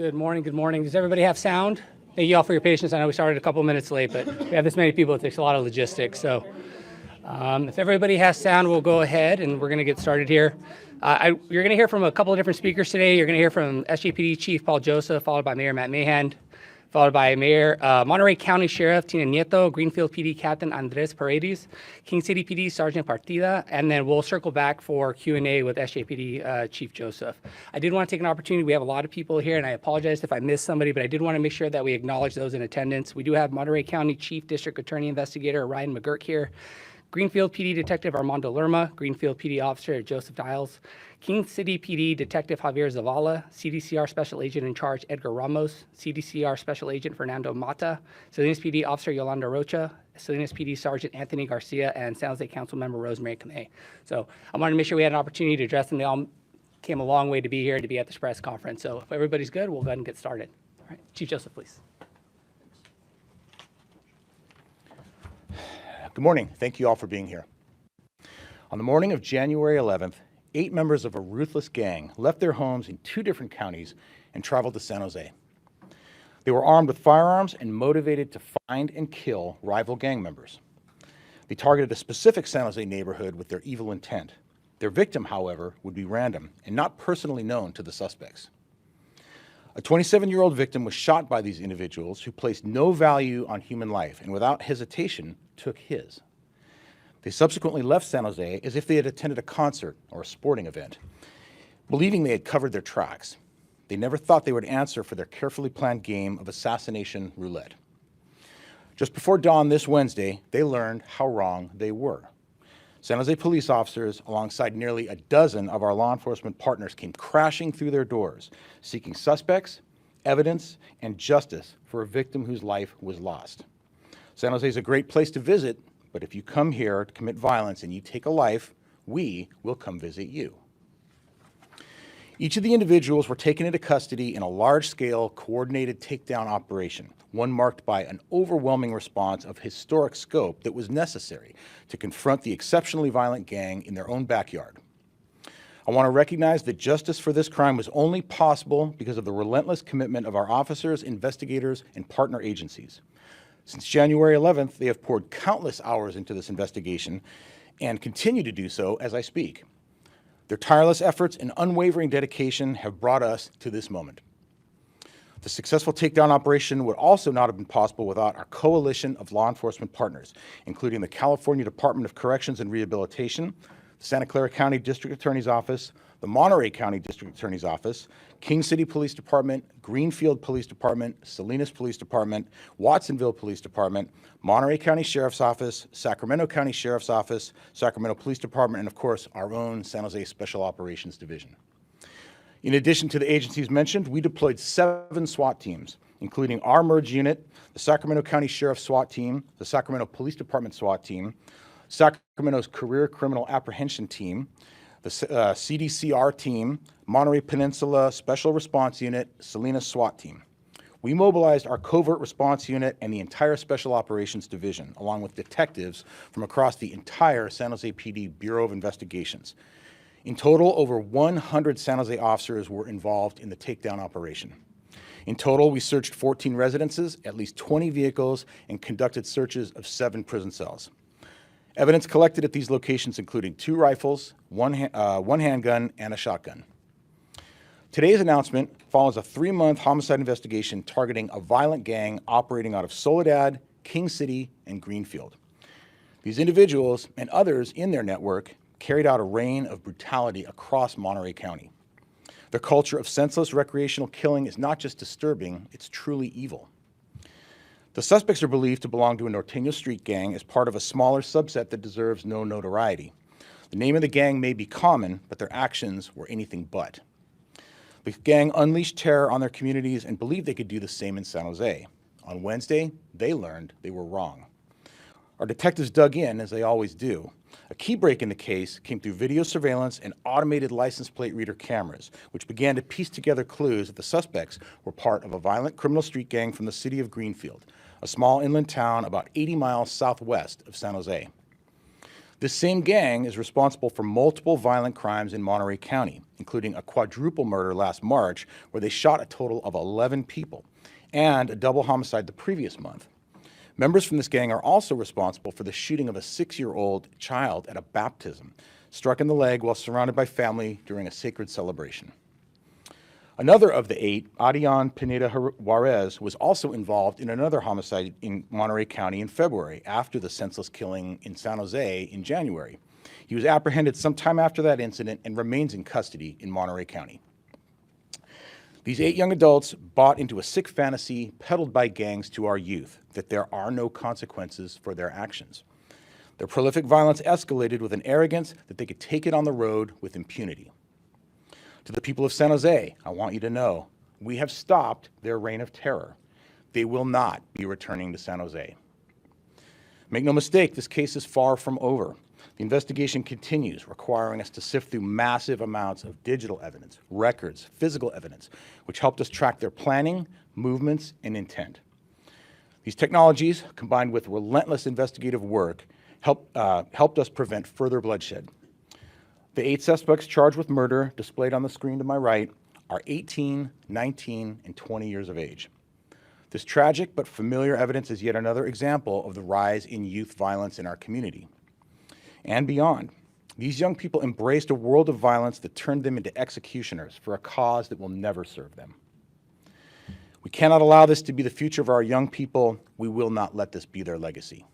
Good morning, good morning. Does everybody have sound? Thank you all for your patience. I know we started a couple minutes late, but we have this many people, it takes a lot of logistics. So if everybody has sound, we'll go ahead and we're gonna get started here. You're gonna hear from a couple of different speakers today. You're gonna hear from SJPD Chief Paul Joseph, followed by Mayor Matt Mahan, followed by Monterey County Sheriff Tina Nieto, Greenfield PD Captain Andres Paredes, King City PD Sergeant Partida, and then we'll circle back for Q&A with SJPD Chief Joseph. I did want to take an opportunity. We have a lot of people here, and I apologize if I missed somebody, but I did want to make sure that we acknowledge those in attendance. We do have Monterey County Chief District Attorney Investigator Ryan McGurk here, Greenfield PD Detective Armando Lerma, Greenfield PD Officer Joseph Dials, King City PD Detective Javier Zavala, CDCR Special Agent in Charge Edgar Ramos, CDCR Special Agent Fernando Mata, Salinas PD Officer Yolanda Rocha, Salinas PD Sergeant Anthony Garcia, and San Jose Council Member Rosemary Kamei. So I wanted to make sure we had an opportunity to address them. They all came a long way to be here, to be at this press conference. So if everybody's good, we'll go ahead and get started. All right, Chief Joseph, please. Good morning. Thank you all for being here. On the morning of January 11th, 8 members of a ruthless gang left their homes in 2 different counties and traveled to San Jose. They were armed with firearms and motivated to find and kill rival gang members. They targeted a specific San Jose neighborhood with their evil intent. Their victim, however, would be random and not personally known to the suspects. A 27-year-old victim was shot by these individuals who placed no value on human life and without hesitation took his. They subsequently left San Jose as if they had attended a concert or a sporting event, believing they had covered their tracks. They never thought they would answer for their carefully planned game of assassination roulette. Just before dawn this Wednesday, they learned how wrong they were. San Jose police officers, alongside nearly a dozen of our law enforcement partners, came crashing through their doors, seeking suspects, evidence, and justice for a victim whose life was lost. San Jose is a great place to visit, but if you come here to commit violence and you take a life, we will come visit you. Each of the individuals were taken into custody in a large-scale, coordinated takedown operation, one marked by an overwhelming response of historic scope that was necessary to confront the exceptionally violent gang in their own backyard. I want to recognize that justice for this crime was only possible because of the relentless commitment of our officers, investigators, and partner agencies. Since January 11th, they have poured countless hours into this investigation and continue to do so as I speak. Their tireless efforts and unwavering dedication have brought us to this moment. The successful takedown operation would also not have been possible without our coalition of law enforcement partners, including the California Department of Corrections and Rehabilitation, the Santa Clara County District Attorney's Office, the Monterey County District Attorney's Office, King City Police Department, Greenfield Police Department, Salinas Police Department, Watsonville Police Department, Monterey County Sheriff's Office, Sacramento County Sheriff's Office, Sacramento Police Department, and of course, our own San Jose Special Operations Division. In addition to the agencies mentioned, we deployed 7 SWAT teams, including our merge unit, the Sacramento County Sheriff's SWAT team, the Sacramento Police Department SWAT team, Sacramento's Career Criminal Apprehension Team, the CDCR team, Monterey Peninsula Special Response Unit, Salinas SWAT team. We mobilized our Covert Response Unit and the entire Special Operations Division, along with detectives from across the entire San Jose PD Bureau of Investigations. In total, over 100 San Jose officers were involved in the takedown operation. In total, we searched 14 residences, at least 20 vehicles, and conducted searches of 7 prison cells. Evidence collected at these locations including 2 rifles, one handgun, and a shotgun. Today's announcement follows a 3-month homicide investigation targeting a violent gang operating out of Soledad, King City, and Greenfield. These individuals and others in their network carried out a reign of brutality across Monterey County. Their culture of senseless recreational killing is not just disturbing, it's truly evil. The suspects are believed to belong to a Norteño street gang as part of a smaller subset that deserves no notoriety. The name of the gang may be common, but their actions were anything but. The gang unleashed terror on their communities and believed they could do the same in San Jose. On Wednesday, they learned they were wrong. Our detectives dug in, as they always do. A key break in the case came through video surveillance and automated license plate reader cameras, which began to piece together clues that the suspects were part of a violent criminal street gang from the city of Greenfield, a small inland town about 80 miles southwest of San Jose. This same gang is responsible for multiple violent crimes in Monterey County, including a quadruple murder last March where they shot a total of 11 people, and a double homicide the previous month. Members from this gang are also responsible for the shooting of a 6-year-old child at a baptism, struck in the leg while surrounded by family during a sacred celebration. Another of the 8, Adrian Pineda Juarez, was also involved in another homicide in Monterey County in February after the senseless killing in San Jose in January. He was apprehended sometime after that incident and remains in custody in Monterey County. These 8 young adults bought into a sick fantasy peddled by gangs to our youth that there are no consequences for their actions. Their prolific violence escalated with an arrogance that they could take it on the road with impunity. To the people of San Jose, I want you to know, we have stopped their reign of terror. They will not be returning to San Jose. Make no mistake, this case is far from over. The investigation continues, requiring us to sift through massive amounts of digital evidence, records, physical evidence, which helped us track their planning, movements, and intent. These technologies, combined with relentless investigative work, helped us prevent further bloodshed. The 8 suspects charged with murder, displayed on the screen to my right, are 18, 19, and 20 years of age. This tragic but familiar evidence is yet another example of the rise in youth violence in our community and beyond. These young people embraced a world of violence that turned them into executioners for a cause that will never serve them. We cannot allow this to be the future of our young people. We will not let this be their legacy.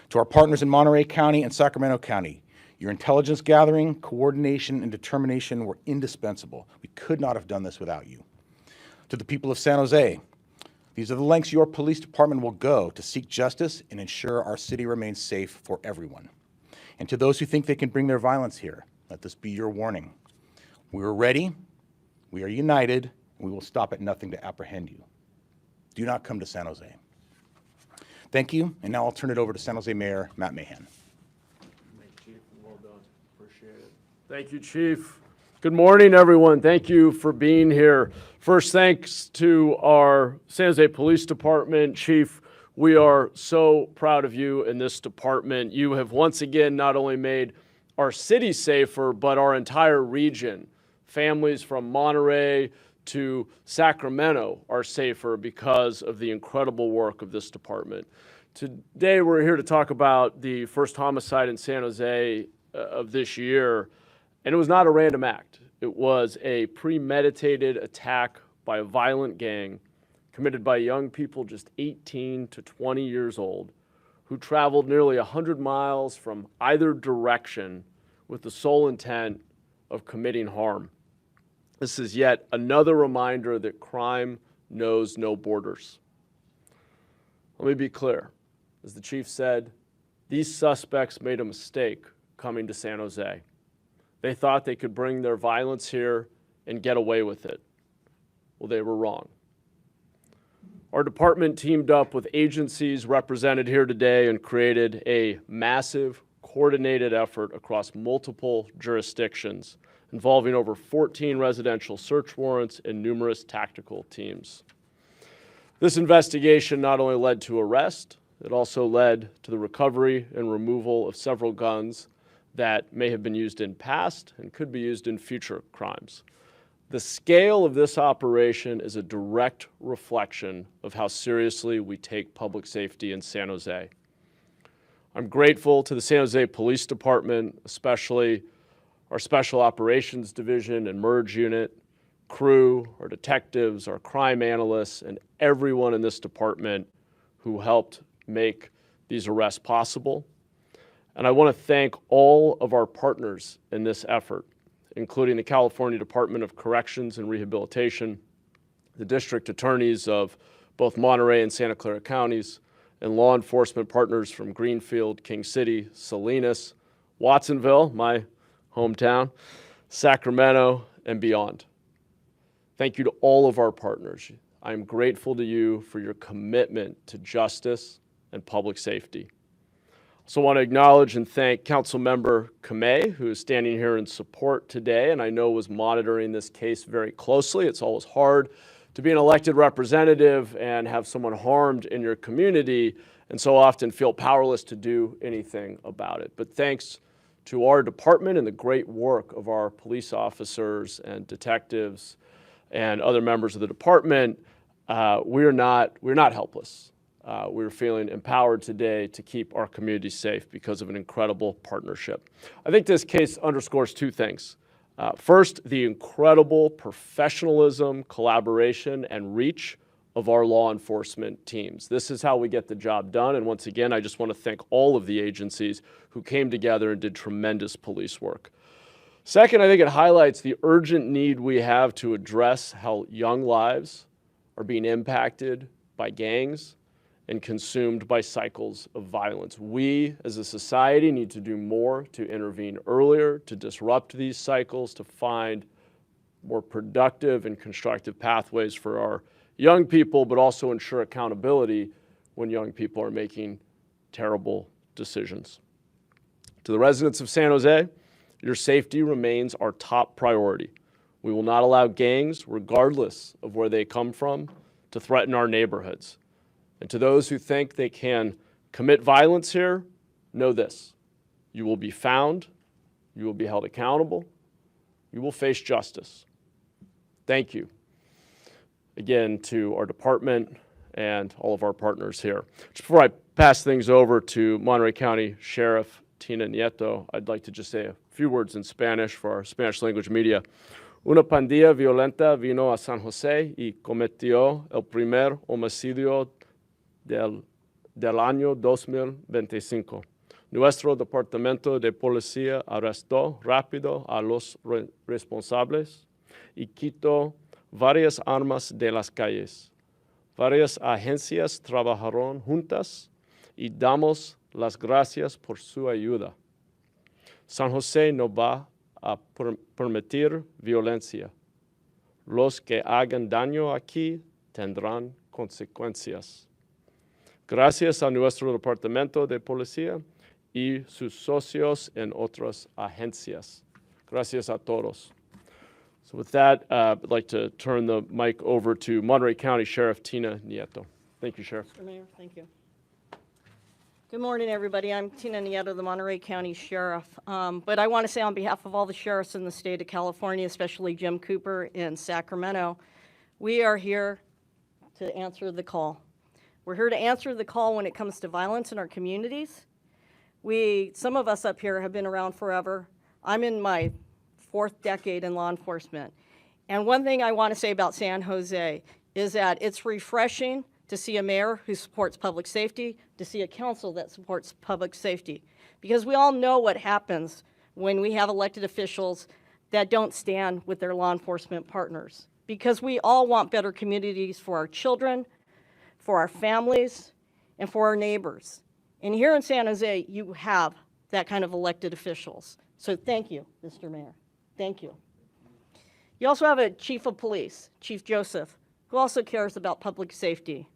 To our partners in Monterey County and Sacramento County, your intelligence gathering, coordination, and determination were indispensable. We could not have done this without you. To the people of San Jose, these are the lengths your police department will go to seek justice and ensure our city remains safe for everyone. And to those who think they can bring their violence here, let this be your warning. We are ready, we are united, and we will stop at nothing to apprehend you. Do not come to San Jose. Thank you, and now I'll turn it over to San Jose Mayor Matt Mahan. Thank you, Chief. Good morning, everyone. Thank you for being here. First, thanks to our San Jose Police Department. Chief, we are so proud of you in this department. You have once again not only made our city safer, but our entire region. Families from Monterey to Sacramento are safer because of the incredible work of this department. Today, we're here to talk about the first homicide in San Jose of this year. And it was not a random act. It was a premeditated attack by a violent gang committed by young people just 18 to 20 years old who traveled nearly 100 miles from either direction with the sole intent of committing harm. This is yet another reminder that crime knows no borders. Let me be clear. As the chief said, these suspects made a mistake coming to San Jose. They thought they could bring their violence here and get away with it. Well, they were wrong. Our department teamed up with agencies represented here today and created a massive, coordinated effort across multiple jurisdictions involving over 14 residential search warrants and numerous tactical teams. This investigation not only led to arrest, it also led to the recovery and removal of several guns that may have been used in past and could be used in future crimes. The scale of this operation is a direct reflection of how seriously we take public safety in San Jose. I'm grateful to the San Jose Police Department, especially our Special Operations Division and Merge Unit, crew, our detectives, our crime analysts, and everyone in this department who helped make these arrests possible. And I want to thank all of our partners in this effort, including the California Department of Corrections and Rehabilitation, the district attorneys of both Monterey and Santa Clara counties, and law enforcement partners from Greenfield, King City, Salinas, Watsonville, my hometown, Sacramento, and beyond. Thank you to all of our partners. I am grateful to you for your commitment to justice and public safety. So I want to acknowledge and thank Councilmember Kamei, who is standing here in support today, and I know was monitoring this case very closely. It's always hard to be an elected representative and have someone harmed in your community and so often feel powerless to do anything about it. But thanks to our department and the great work of our police officers and detectives and other members of the department, we're not helpless. We're feeling empowered today to keep our community safe because of an incredible partnership. I think this case underscores two things. First, the incredible professionalism, collaboration, and reach of our law enforcement teams. This is how we get the job done. And once again, I just want to thank all of the agencies who came together and did tremendous police work. Second, I think it highlights the urgent need we have to address how young lives are being impacted by gangs and consumed by cycles of violence. We, as a society, need to do more to intervene earlier, to disrupt these cycles, to find more productive and constructive pathways for our young people, but also ensure accountability when young people are making terrible decisions. To the residents of San Jose, your safety remains our top priority. We will not allow gangs, regardless of where they come from, to threaten our neighborhoods. And to those who think they can commit violence here, know this: you will be found, you will be held accountable, you will face justice. Thank you again to our department and all of our partners here. Just before I pass things over to Monterey County Sheriff Tina Nieto, I'd like to just say a few words in Spanish for our Spanish language media. Una pandilla violenta vino a San Jose y cometió el primer homicidio del año 2025. Nuestro departamento de policía arrestó rápido a los responsables y quitó varias armas de las calles. Varias agencias trabajaron juntas y damos las gracias por su ayuda. San Jose no va a permitir violencia. Los que hagan daño aquí tendrán consecuencias. Gracias a nuestro departamento de policía y sus socios en otras agencias. Gracias a todos. So with that, I'd like to turn the mic over to Monterey County Sheriff Tina Nieto. Thank you, Sheriff. Mr. Mayor, thank you. Good morning, everybody. I'm Tina Nieto, the Monterey County Sheriff. But I want to say on behalf of all the sheriffs in the state of California, especially Jim Cooper in Sacramento, we are here to answer the call. We're here to answer the call when it comes to violence in our communities. Some of us up here have been around forever. I'm in my 4th decade in law enforcement. And one thing I want to say about San Jose is that it's refreshing to see a mayor who supports public safety, to see a council that supports public safety. Because we all know what happens when we have elected officials that don't stand with their law enforcement partners. Because we all want better communities for our children, for our families, and for our neighbors. And here in San Jose, you have that kind of elected officials. So thank you, Mr. Mayor. Thank you. You also have a chief of police, Chief Joseph, who also cares about public safety.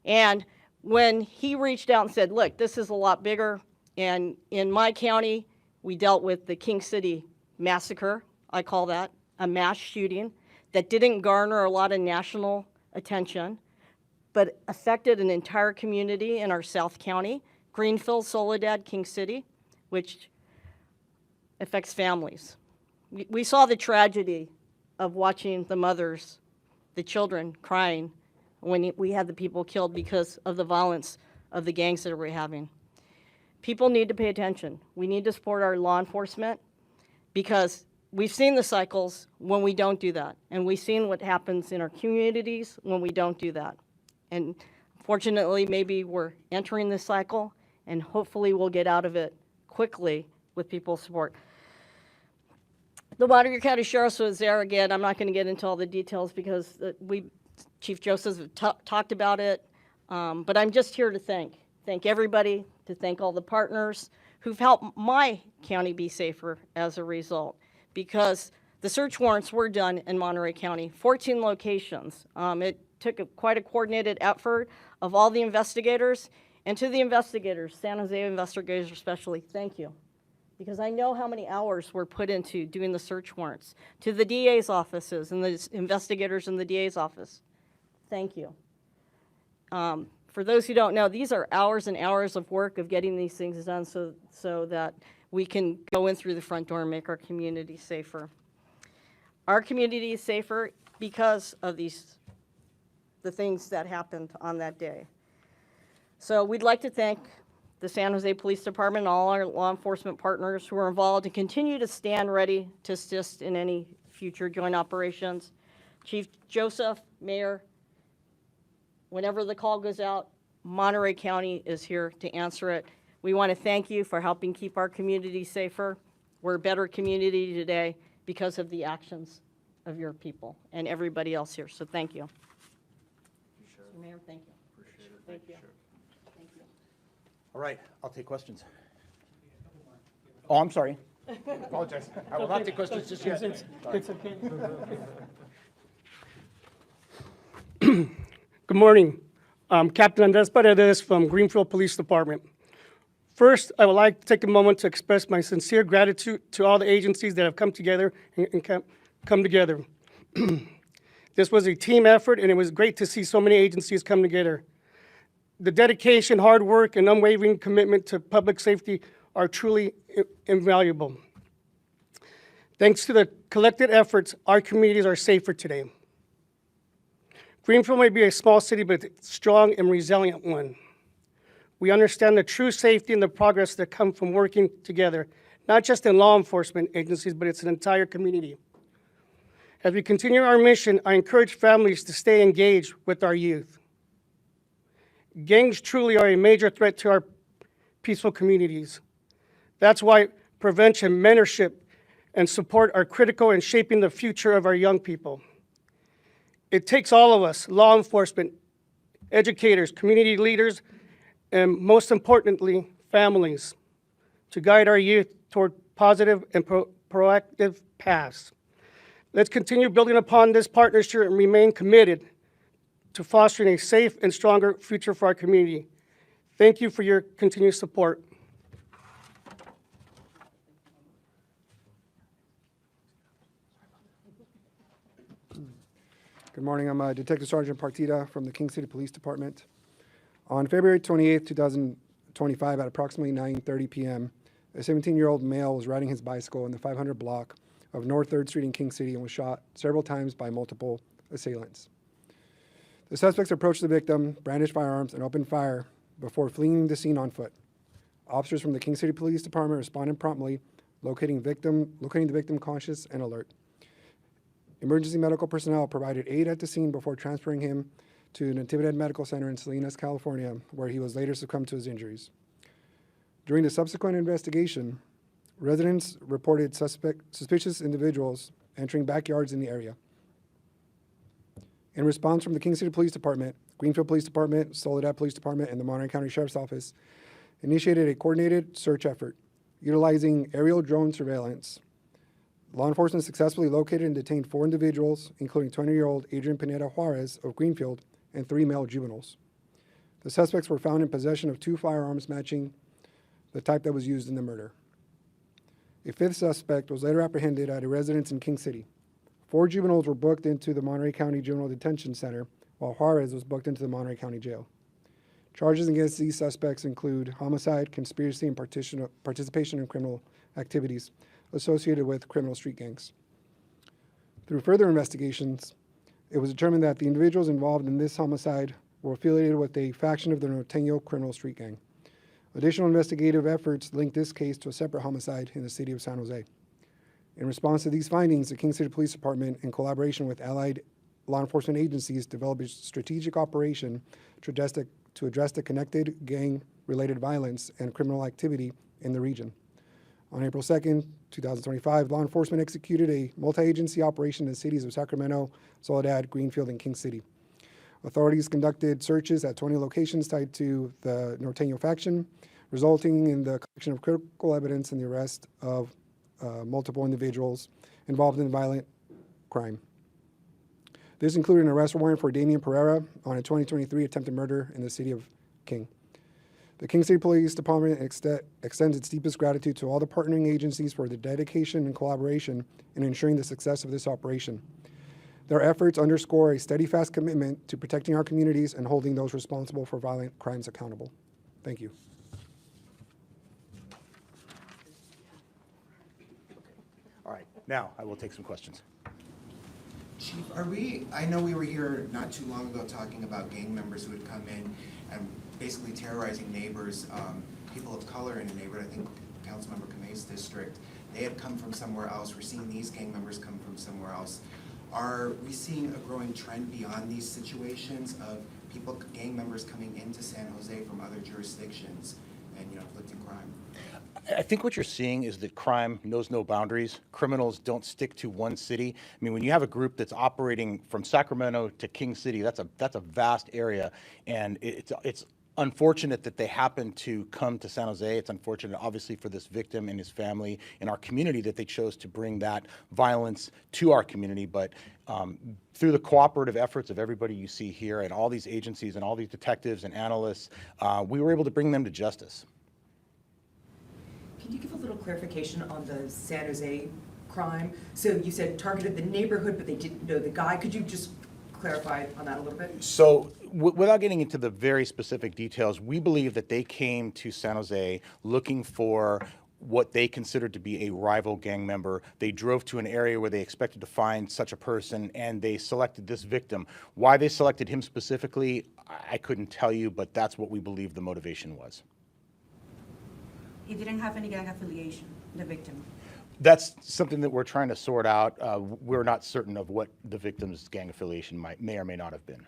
And when he reached out and said, look, this is a lot bigger, and in my county, we dealt with the King City massacre, I call that, a mass shooting that didn't garner a lot of national attention, but affected an entire community in our South County, Greenfield, Soledad, King City, which affects families. We saw the tragedy of watching the mothers, the children crying when we had the people killed because of the violence of the gangs that we're having. People need to pay attention. We need to support our law enforcement because we've seen the cycles when we don't do that. And we've seen what happens in our communities when we don't do that. And fortunately, maybe we're entering this cycle, and hopefully we'll get out of it quickly with people's support. The Monterey County Sheriff was there again. I'm not going to get into all the details because Chief Joseph talked about it. But I'm just here to thank everybody, to thank all the partners who've helped my county be safer as a result. Because the search warrants were done in Monterey County, 14 locations. It took quite a coordinated effort of all the investigators. And to the investigators, San Jose investigators especially, thank you. Because I know how many hours were put into doing the search warrants. To the DA's offices and the investigators in the DA's office, thank you. For those who don't know, these are hours and hours of work of getting these things done so that we can go in through the front door and make our community safer. Our community is safer because of the things that happened on that day. So we'd like to thank the San Jose Police Department and all our law enforcement partners who are involved and continue to stand ready to assist in any future joint operations. Chief Joseph, Mayor, whenever the call goes out, Monterey County is here to answer it. We want to thank you for helping keep our community safer. We're a better community today because of the actions of your people and everybody else here. So thank you. So Mayor, thank you. Appreciate it. Thank you. Thank you. All right, I'll take questions. Oh, I'm sorry. Apologize. I will not take questions just yet. It's okay. Good morning. I'm Captain Andres Paredes from Greenfield Police Department. First, I would like to take a moment to express my sincere gratitude to all the agencies that have come together and come together. This was a team effort, and it was great to see so many agencies come together. The dedication, hard work, and unwavering commitment to public safety are truly invaluable. Thanks to the collected efforts, our communities are safer today. Greenfield may be a small city, but it's a strong and resilient one. We understand the true safety and the progress that come from working together, not just in law enforcement agencies, but it's an entire community. As we continue our mission, I encourage families to stay engaged with our youth. Gangs truly are a major threat to our peaceful communities. That's why prevention, mentorship, and support are critical in shaping the future of our young people. It takes all of us, law enforcement, educators, community leaders, and most importantly, families, to guide our youth toward positive and proactive paths. Let's continue building upon this partnership and remain committed to fostering a safe and stronger future for our community. Thank you for your continued support. Good morning. I'm Detective Sergeant Partida from the King City Police Department. On February 28, 2025, at approximately 9:30 p.m., a 17-year-old male was riding his bicycle in the 500 block of North 3rd Street in King City and was shot several times by multiple assailants. The suspects approached the victim, brandished firearms, and opened fire before fleeing the scene on foot. Officers from the King City Police Department responded promptly, locating the victim conscious and alert. Emergency medical personnel provided aid at the scene before transferring him to Natividad Medical Center in Salinas, California, where he was later succumbed to his injuries. During the subsequent investigation, residents reported suspicious individuals entering backyards in the area. In response from the King City Police Department, Greenfield Police Department, Soledad Police Department, and the Monterey County Sheriff's Office initiated a coordinated search effort utilizing aerial drone surveillance. Law enforcement successfully located and detained 4 individuals, including 20-year-old Adrian Pineda Juarez of Greenfield and 3 male juveniles. The suspects were found in possession of 2 firearms matching the type that was used in the murder. A 5th suspect was later apprehended at a residence in King City. 4 juveniles were booked into the Monterey County Juvenile Detention Center, while Juarez was booked into the Monterey County Jail. Charges against these suspects include homicide, conspiracy, and participation in criminal activities associated with criminal street gangs. Through further investigations, it was determined that the individuals involved in this homicide were affiliated with a faction of the Norteño criminal street gang. Additional investigative efforts linked this case to a separate homicide in the city of San Jose. In response to these findings, the King City Police Department, in collaboration with allied law enforcement agencies, developed a strategic operation to address the connected gang-related violence and criminal activity in the region. On April 2nd, 2025, law enforcement executed a multi-agency operation in the cities of Sacramento, Soledad, Greenfield, and King City. Authorities conducted searches at 20 locations tied to the Norteño faction, resulting in the collection of critical evidence and the arrest of multiple individuals involved in violent crime. This included an arrest warrant for Damian Pereira on a 2023 attempted murder in the city of King. The King City Police Department extends its deepest gratitude to all the partnering agencies for their dedication and collaboration in ensuring the success of this operation. Their efforts underscore a steadfast commitment to protecting our communities and holding those responsible for violent crimes accountable. Thank you. All right, now I will take some questions. Chief, I know we were here not too long ago talking about gang members who would come in and basically terrorizing neighbors, people of color in a neighborhood, I think Councilmember Kamei's district. They had come from somewhere else. We're seeing these gang members come from somewhere else. Are we seeing a growing trend beyond these situations of people, gang members coming into San Jose from other jurisdictions and, inflicting crime? I think what you're seeing is that crime knows no boundaries. Criminals don't stick to one city. I mean, when you have a group that's operating from Sacramento to King City, that's a vast area, and it's unfortunate that they happen to come to San Jose. It's unfortunate, obviously, for this victim and his family and our community that they chose to bring that violence to our community. But through the cooperative efforts of everybody you see here and all these agencies and all these detectives and analysts, we were able to bring them to justice. Can you give a little clarification on the San Jose crime? So you said targeted the neighborhood, but they didn't know the guy. Could you just clarify on that a little bit? So without getting into the very specific details, we believe that they came to San Jose looking for what they considered to be a rival gang member. They drove to an area where they expected to find such a person, and they selected this victim. Why they selected him specifically, I couldn't tell you, but that's what we believe the motivation was. He didn't have any gang affiliation, the victim. That's something that we're trying to sort out. We're not certain of what the victim's gang affiliation may or may not have been.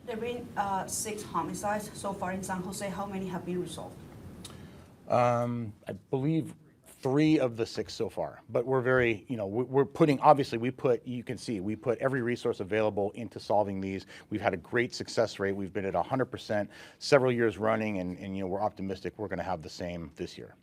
There have been 6 homicides so far in San Jose. How many have been resolved? I believe 3 of the 6 so far, but we're very, we're putting, obviously you can see, we put every resource available into solving these. We've had a great success rate. We've been at 100% several years running, and we're optimistic we're going to have the same this year.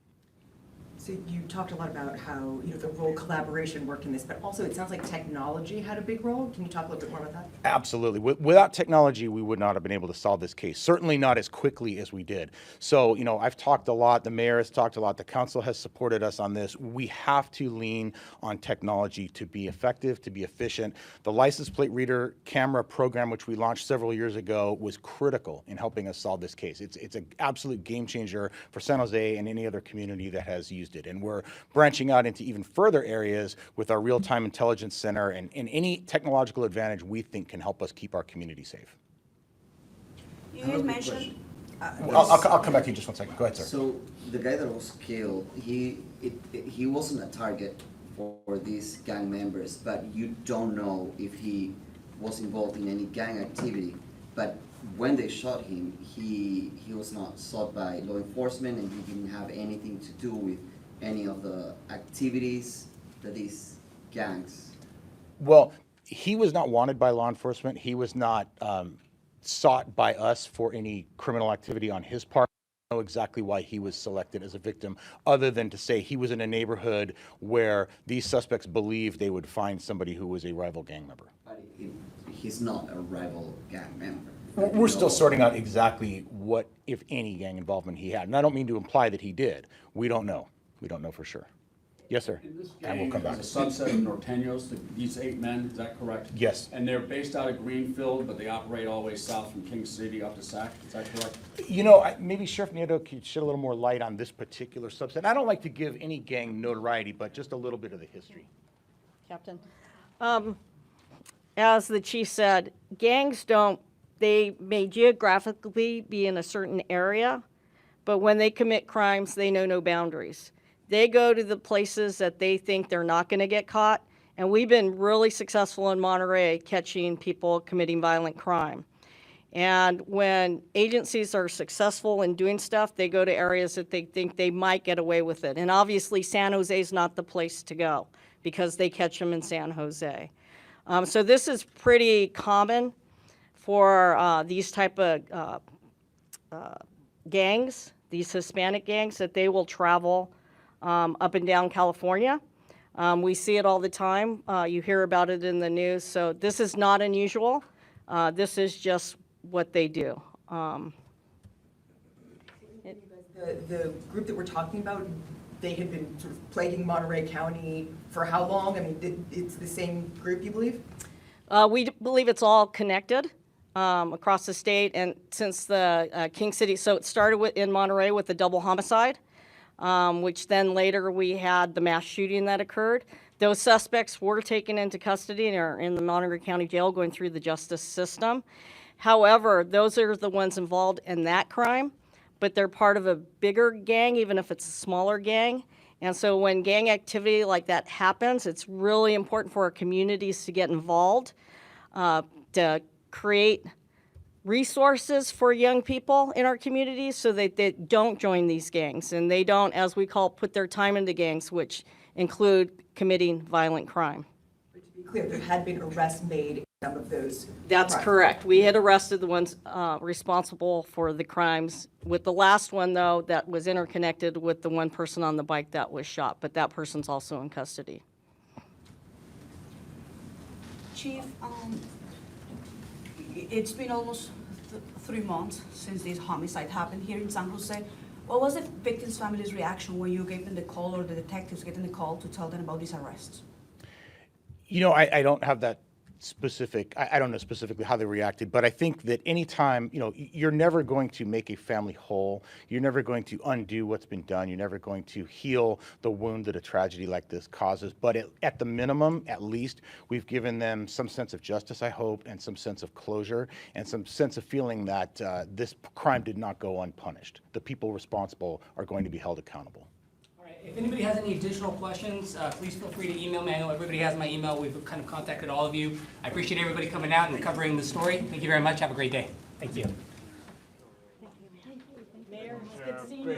So you talked a lot about how the role collaboration worked in this, but also it sounds like technology had a big role. Can you talk a little bit more about that? Absolutely. Without technology, we would not have been able to solve this case. Certainly not as quickly as we did. So, I've talked a lot. The mayor has talked a lot. The council has supported us on this. We have to lean on technology to be effective, to be efficient. The license plate reader camera program, which we launched several years ago, was critical in helping us solve this case. It's an absolute game changer for San Jose and any other community that has used it. And we're branching out into even further areas with our real-time intelligence center and any technological advantage we think can help us keep our community safe. You had mentioned. I'll come back to you just one second. Go ahead, sir. So the guy that was killed, he wasn't a target for these gang members, but you don't know if he was involved in any gang activity. But when they shot him, he was not sought by law enforcement, and he didn't have anything to do with any of the activities that these gangs. Well, he was not wanted by law enforcement. He was not sought by us for any criminal activity on his part. I don't know exactly why he was selected as a victim, other than to say he was in a neighborhood where these suspects believed they would find somebody who was a rival gang member. But he's not a rival gang member. We're still sorting out exactly what, if any, gang involvement he had. And I don't mean to imply that he did. We don't know. We don't know for sure. Yes, sir. And this And we'll come back. is a subset of Norteños, these 8 men, is that correct? Yes. And they're based out of Greenfield, but they operate all the way south from King City up to Sac, is that correct? Maybe Sheriff Nieto could shed a little more light on this particular subset. I don't like to give any gang notoriety, but just a little bit of the history. Captain. As the chief said, gangs they may geographically be in a certain area, but when they commit crimes, they know no boundaries. They go to the places that they think they're not going to get caught, and we've been really successful in Monterey catching people committing violent crime. And when agencies are successful in doing stuff, they go to areas that they think they might get away with it. And obviously, San Jose is not the place to go because they catch them in San Jose. So this is pretty common for these type of gangs, these Hispanic gangs, that they will travel up and down California. We see it all the time. You hear about it in the news. So this is not unusual. This is just what they do. The group that we're talking about, they had been sort of plaguing Monterey County for how long? I mean, it's the same group, you believe? We believe it's all connected across the state, and since the King City, so it started in Monterey with the double homicide, which then later we had the mass shooting that occurred. Those suspects were taken into custody and are in the Monterey County Jail going through the justice system. However, those are the ones involved in that crime, but they're part of a bigger gang, even if it's a smaller gang. And so when gang activity like that happens, it's really important for our communities to get involved, to create resources for young people in our communities so that they don't join these gangs and they don't, as we call, put their time into gangs, which include committing violent crime. But to be clear, there had been arrests made in some of those. That's crimes. correct. We had arrested the ones responsible for the crimes. With the last one, though, that was interconnected with the one person on the bike that was shot, but that person's also in custody. Chief, it's been almost 3 months since this homicide happened here in San Jose. What was the victims' family's reaction when you gave them the call or the detectives getting the call to tell them about these arrests? You know, I don't have that specific, I don't know specifically how they reacted, but I think that anytime, you know, you're never going to make a family whole. You're never going to undo what's been done. You're never going to heal the wound that a tragedy like this causes. But at the minimum, at least, we've given them some sense of justice, I hope, and some sense of closure, and some sense of feeling that this crime did not go unpunished. The people responsible are going to be held accountable. If anybody has any additional questions, please feel free to email me. I know everybody has my email. We've kind of contacted all of you. I appreciate everybody coming out and covering the story. Thank you very much. Have a great day. Thank you. Mayor, it's good seeing you.